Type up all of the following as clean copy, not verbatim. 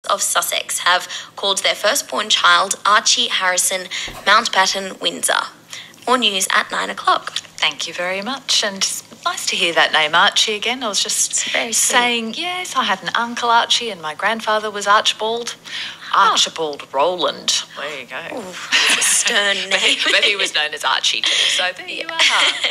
of Sussex have called their firstborn child Archie Harrison Mountbatten Windsor. More news at 9 o'clock. Thank you very much, and nice to hear that name, Archie, again. I was just saying, yes, I had an uncle Archie and my grandfather was Archibald. Archibald Rowland. There you go. Ooh, that's a stern name. but he was known as Archie too, so there you are.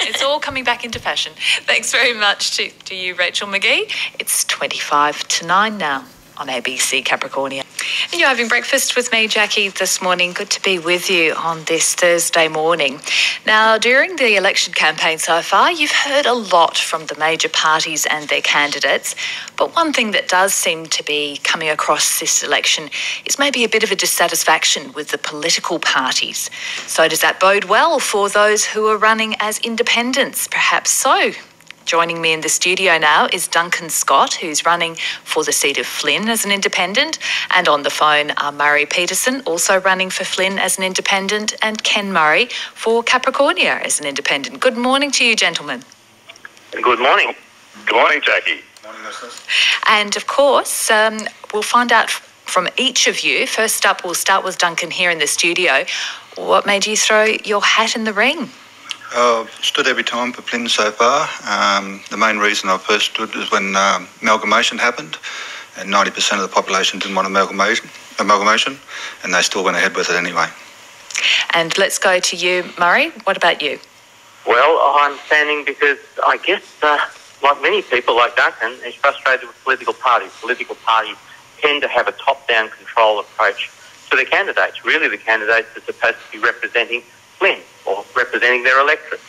It's all coming back into fashion. Thanks very much to you, Rachel McGee. It's 25 to 9 now on ABC Capricornia. And you're having breakfast with me, Jackie, this morning. Good to be with you on this Thursday morning. Now, during the election campaign so far, you've heard a lot from the major parties and their candidates. But one thing that does seem to be coming across this election is maybe a bit of a dissatisfaction with the political parties. So does that bode well for those who are running as independents? Perhaps so. Joining me in the studio now is Duncan Scott, who's running for the seat of Flynn as an independent. And on the phone are Murray Peterson, also running for Flynn as an independent, and Ken Murray for Capricornia as an independent. Good morning to you, gentlemen. Good morning. Good morning, Jackie. Morning, listeners. And of course, we'll find out from each of you. First up, we'll start with Duncan here in the studio. What made you throw your hat in the ring? Stood every time for Flynn so far. The main reason I first stood was when amalgamation happened, and 90% of the population didn't want amalgamation, and they still went ahead with it anyway. And let's go to you, Murray. What about you? Well, I'm standing because I guess, like many people like Duncan, is frustrated with political parties. Political parties tend to have a top-down control approach to their candidates. Really, the candidates are supposed to be representing Flynn or representing their electorate,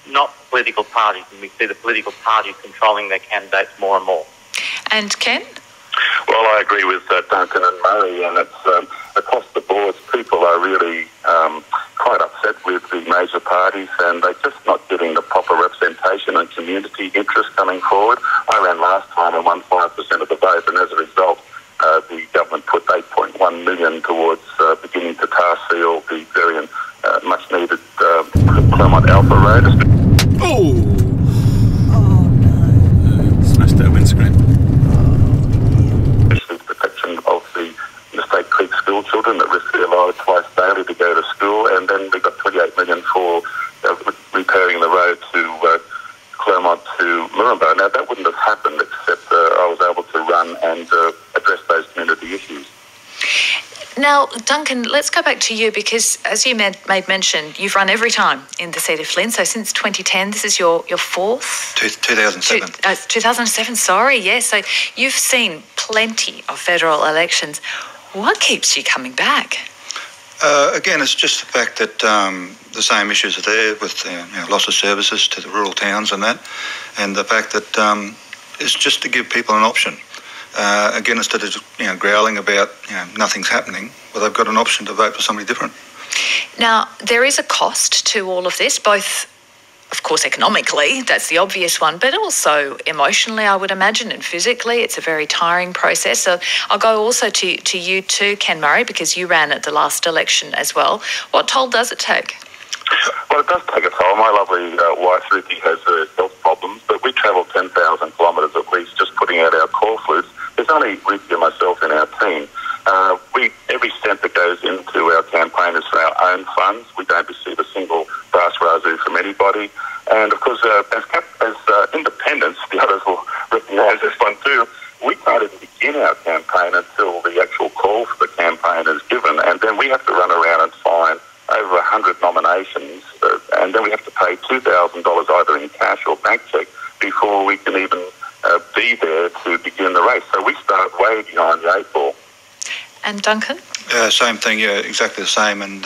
not political parties, and we see the political parties controlling their candidates more and more. And Ken? Well, I agree with Duncan and Murray, and it's across the board, people are really quite upset with the major parties, and they're just not getting the proper representation and community interest coming forward. I ran last time and won 5% of the vote, and as a result, the government put $8.1 million towards beginning to tar seal the very much needed Claremont Alpha Road. Oh no! Smashed that windscreen. Especially the protection of the Mistake Creek school children that risk their lives twice daily to go to school, and then we got $28 million for repairing the road to Claremont to Murrumba. Now that wouldn't have happened except I was able to run and address those community issues. Now, Duncan, let's go back to you because, as you made mention, you've run every time in the seat of Flynn. So since 2010, this is your fourth? 2007. 2007, sorry, yes. So you've seen plenty of federal elections. What keeps you coming back? Again, it's just the fact that the same issues are there with loss of services to the rural towns and that, and the fact that it's just to give people an option. Again, instead of growling about nothing's happening, well, they've got an option to vote for somebody different. Now, there is a cost to all of this, both, of course, economically, that's the obvious one, but also emotionally, I would imagine, and physically. It's a very tiring process. So I'll go also to you too, Ken Murray, because you ran at the last election as well. What toll does it take? Well, it does take a toll. My lovely wife, Ruthie, has health problems, but we travel 10,000 kilometres at least just putting out our call flutes. There's only Ruthie and myself in our team. Every cent that goes into our campaign is for our own funds. We don't receive a single brass razoo from anybody. And, of course, as independents, the others will recognise this one too, we can't even begin our campaign until the actual call for the campaign is given, and then we have to run around and find over 100 nominations, and then we have to pay $2,000 either in cash or bank check before we can even be there to begin the race. So we start way behind the 8 ball. And Duncan? Same thing, yeah, exactly the same. And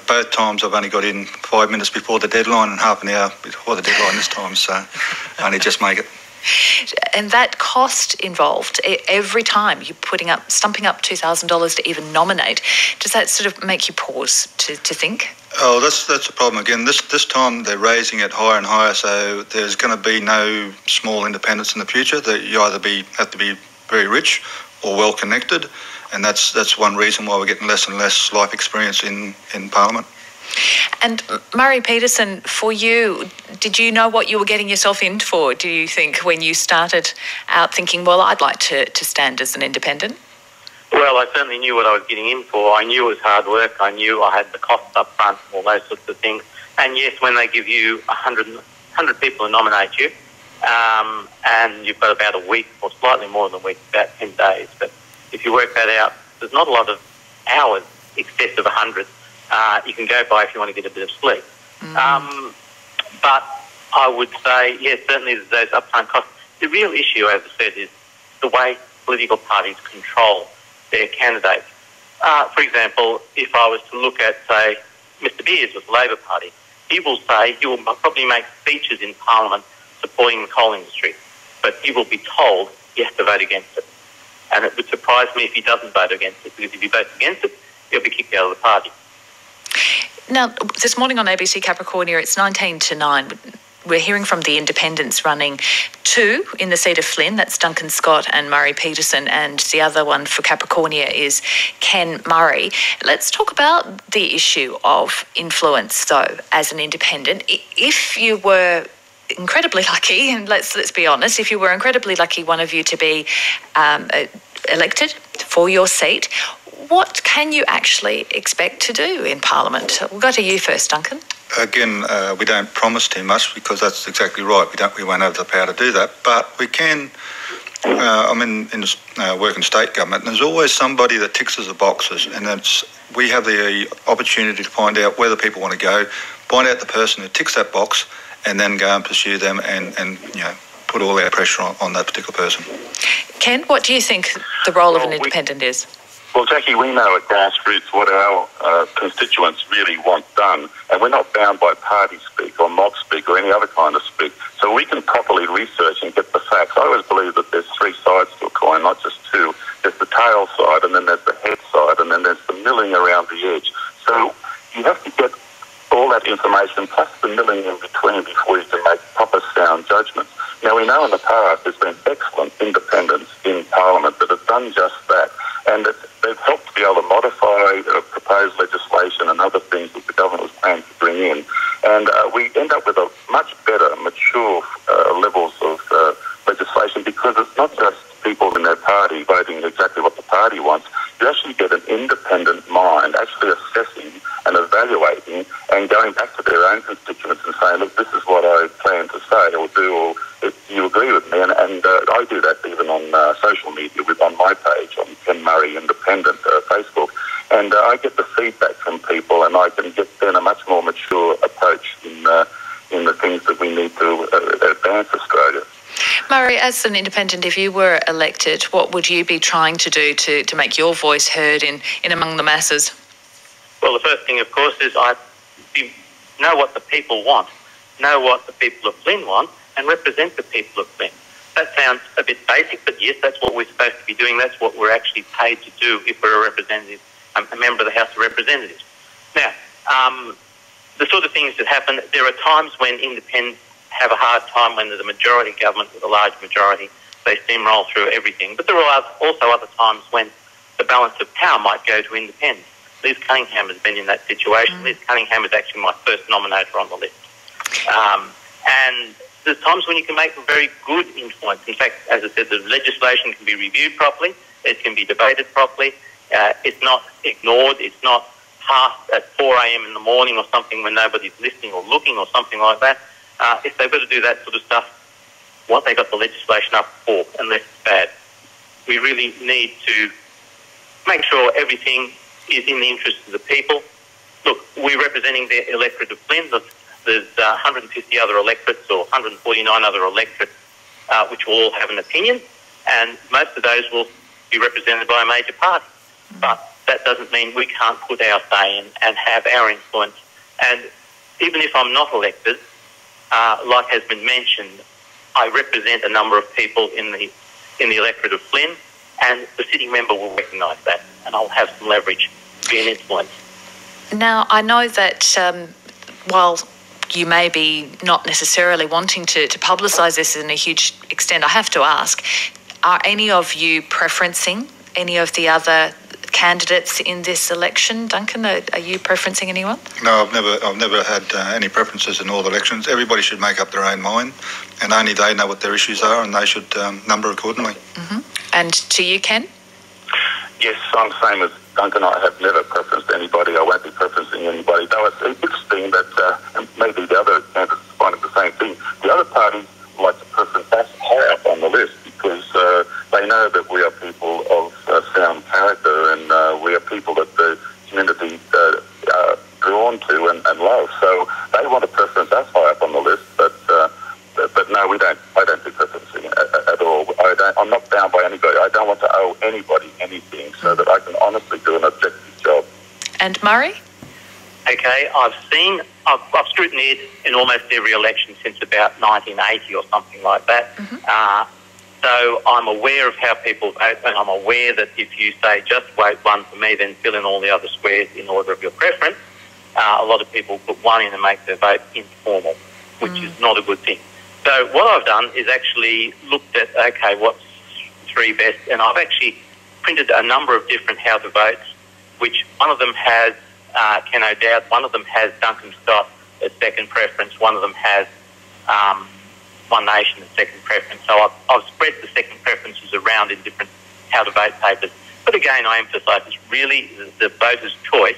both times I've only got in 5 minutes before the deadline and half an hour before the deadline this time, so I only just make it. And that cost involved every time you're stumping up $2,000 to even nominate. Does that sort of make you pause to think? Oh, that's the problem again. This time they're raising it higher and higher, so there's going to be no small independents in the future. That you either have to be very rich or well connected, and that's one reason why we're getting less and less life experience in Parliament. And Murray Peterson, for you, did you know what you were getting yourself in for, do you think, when you started out thinking, well, I'd like to stand as an independent? Well, I certainly knew what I was getting in for. I knew it was hard work. I knew I had the costs up front, all those sorts of things. And yes, when they give you 100 people to nominate you, and you've got about a week or slightly more than a week, about 10 days. But if you work that out, there's not a lot of hours excess of 100. You can go by if you want to get a bit of sleep. But I would say, yes, certainly there's those upfront costs. The real issue, as I said, is the way political parties control their candidates. For example, if I was to look at, say, Mr Beers with the Labor Party, he will say he will probably make speeches in Parliament supporting the coal industry, but he will be told he has to vote against it. And it would surprise me if he doesn't vote against it, because if he votes against it, he'll be kicked out of the party. Now, this morning on ABC Capricornia, it's 19-9. We're hearing from the independents running 2 in the seat of Flynn. That's Duncan Scott and Murray Peterson, and the other one for Capricornia is Ken Murray. Let's talk about the issue of influence, though, as an independent. If you were incredibly lucky, and let's be honest, if you were incredibly lucky, one of you to be elected for your seat, what can you actually expect to do in Parliament? We'll go to you first, Duncan. Again, we don't promise too much, because that's exactly right. We won't have the power to do that, but we can. I'm in work in state government, and there's always somebody that ticks the boxes, and we have the opportunity to find out where the people want to go, find out the person who ticks that box, and then go and pursue them and put all our pressure on that particular person. Ken, what do you think the role of an independent is? Well, Jackie, we know at grassroots what our constituents really want done, and we're not bound by party speak or mob speak or any other kind of speak. So we can properly research and get the facts. I always believe that there's 3 sides to a coin, not just 2. There's the tail side, and then there's the head side, and then there's the milling around the edge. So you have to get all that information plus the milling in between before you can make proper sound judgments. Now, we know in the past there's been excellent independents in Parliament that have done just that, and they've helped to be able to modify proposed legislation and other things that the government was planning to bring in. And we end up with a much better, mature levels of legislation, because it's not just people in their party voting exactly what the party wants. You actually get an independent mind actually assessing and evaluating and going back to their own constituents and saying, look, this is what I plan to say or do, or if you agree with me. And I do that even on social media, on my page, on Ken Murray Independent Facebook. And I get the feedback from people, and I can get then a much more mature approach in the things that we need to advance Australia. Murray, as an independent, if you were elected, what would you be trying to do to make your voice heard in among the masses? Well, the first thing, of course, is know what the people want, know what the people of Flynn want, and represent the people of Flynn. That sounds a bit basic, but yes, that's what we're supposed to be doing. That's what we're actually paid to do if we're a representative, a member of the House of Representatives. Now, the sort of things that happen, there are times when independents have a hard time when there's a majority government with a large majority. They steamroll through everything. But there are also other times when the balance of power might go to independents. Liz Cunningham has been in that situation. Liz Cunningham is actually my first nominator on the list. And there's times when you can make a very good influence. In fact, as I said, the legislation can be reviewed properly. It can be debated properly. It's not ignored. It's not passed at 4 a.m. in the morning or something when nobody's listening or looking or something like that. If they've got to do that sort of stuff, what they got the legislation up for, unless it's bad. We really need to make sure everything is in the interest of the people. Look, we're representing the electorate of Flynn. There's 150 other electorates or 149 other electorates which will all have an opinion, and most of those will be represented by a major party. But that doesn't mean we can't put our say in and have our influence. And even if I'm not elected, like has been mentioned, I represent a number of people in the electorate of Flynn, and the sitting member will recognise that, and I'll have some leverage to be an influence. Now, I know that while you may be not necessarily wanting to publicise this in a huge extent, I have to ask, are any of you preferencing any of the other candidates in this election? Duncan, are you preferencing anyone? No, I've never had any preferences in all the elections. Everybody should make up their own mind, and only they know what their issues are, and they should number accordingly. And to you, Ken? yes, I'm same as Duncan. I have never preferenced anybody. I won't be preferencing anybody. Though it's interesting that and maybe the other candidates finding the same thing. The other parties like to preference us high up on the list because they know that we are people of sound character and we are people that the community are drawn to and love. So they want to preference us high up on the list, but no, we don't. I don't do preferencing at all. I'm not bound by anybody. I don't want to owe anybody anything so that I can honestly do an objective job. And Murray? Okay, I've scrutinised in almost every election since about 1980 or something like that. Mm-hmm. So I'm aware of how people vote, and I'm aware that if you say just vote one for me, then fill in all the other squares in order of your preference, a lot of people put one in and make their vote informal, which is not a good thing. So what I've done is actually looked at, okay, what's three best, and I've actually printed a number of different how to votes, which one of them has Ken O'Dowd, one of them has Duncan Scott as second preference, one of them has One Nation as second preference. So I've spread the second preferences around in different how to vote papers. But again, I emphasise it's really the voter's choice.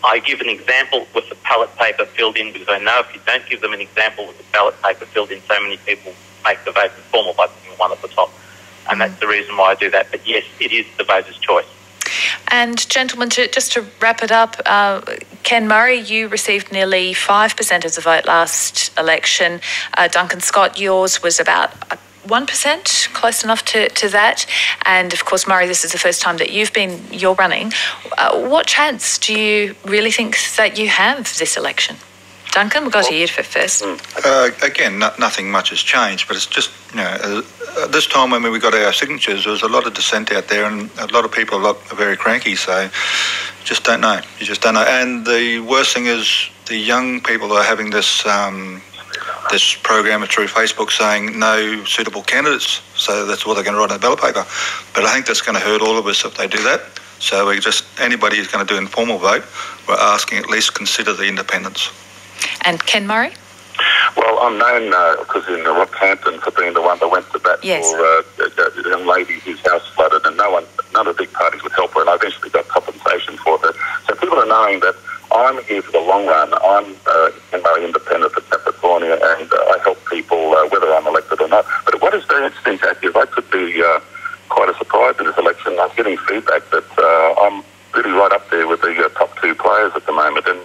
I give an example with the ballot paper filled in because I know if you don't give them an example with the ballot paper filled in, so many people make the vote informal by putting one at the top. And that's the reason why I do that. But yes, it is the voter's choice. And gentlemen, just to wrap it up, Ken Murray, you received nearly 5% of the vote last election. Duncan Scott, yours was about 1%, close enough to that. And of course, Murray, this is the first time that you're running. What chance do you really think that you have this election? Duncan, we'll go to you first. Again, nothing much has changed, but it's just, this time when we got our signatures, there was a lot of dissent out there and a lot of people are very cranky, so just don't know. You just don't know. And the worst thing is the young people are having this this program through Facebook saying no suitable candidates, so that's what they're going to write on the ballot paper. But I think that's going to hurt all of us if they do that. So anybody who's going to do an informal vote, we're asking at least consider the independents. And Ken Murray? Well, I'm known because in Rockhampton for being the one that went to bat for a young lady whose house flooded, and none of the big parties would help her, and I eventually got compensation for her. So people are knowing that I'm here for the long run. I'm Ken Murray independent for Capricornia, and I help people whether I'm elected or not. But what is very interesting, Jackie, is I could be quite a surprise in this election. I'm getting feedback that I'm really right up there with the top two players at the moment, and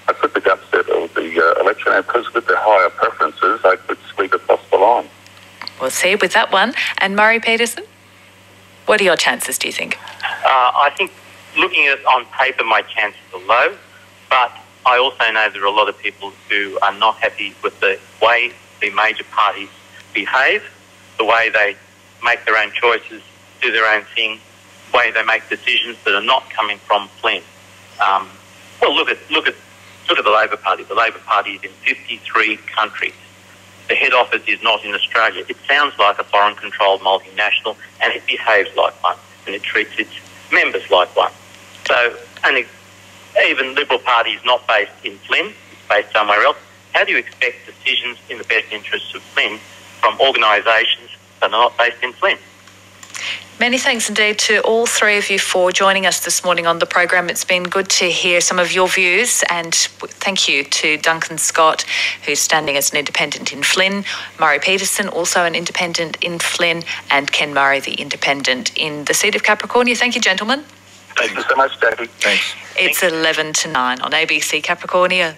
I could be upset of the election, and because with their higher preferences, I could squeak across the line. We'll see with that one. And Murray Peterson, what are your chances, do you think? I think looking at it on paper, my chances are low, but I also know there are a lot of people who are not happy with the way the major parties behave, the way they make their own choices, do their own thing, the way they make decisions that are not coming from Flynn. Well, look at the Labor Party. The Labor Party is in 53 countries. The head office is not in Australia. It sounds like a foreign-controlled multinational, and it behaves like one, and it treats its members like one. So, and even Liberal Party is not based in Flynn, it's based somewhere else. How do you expect decisions in the best interests of Flynn from organisations that are not based in Flynn? Many thanks indeed to all three of you for joining us this morning on the program. It's been good to hear some of your views, and thank you to Duncan Scott, who's standing as an independent in Flynn, Murray Peterson, also an independent in Flynn, and Ken Murray, the independent in the seat of Capricornia. Thank you, gentlemen. Thank you so much, Jackie. Thanks. It's 11 to 9 on ABC Capricornia.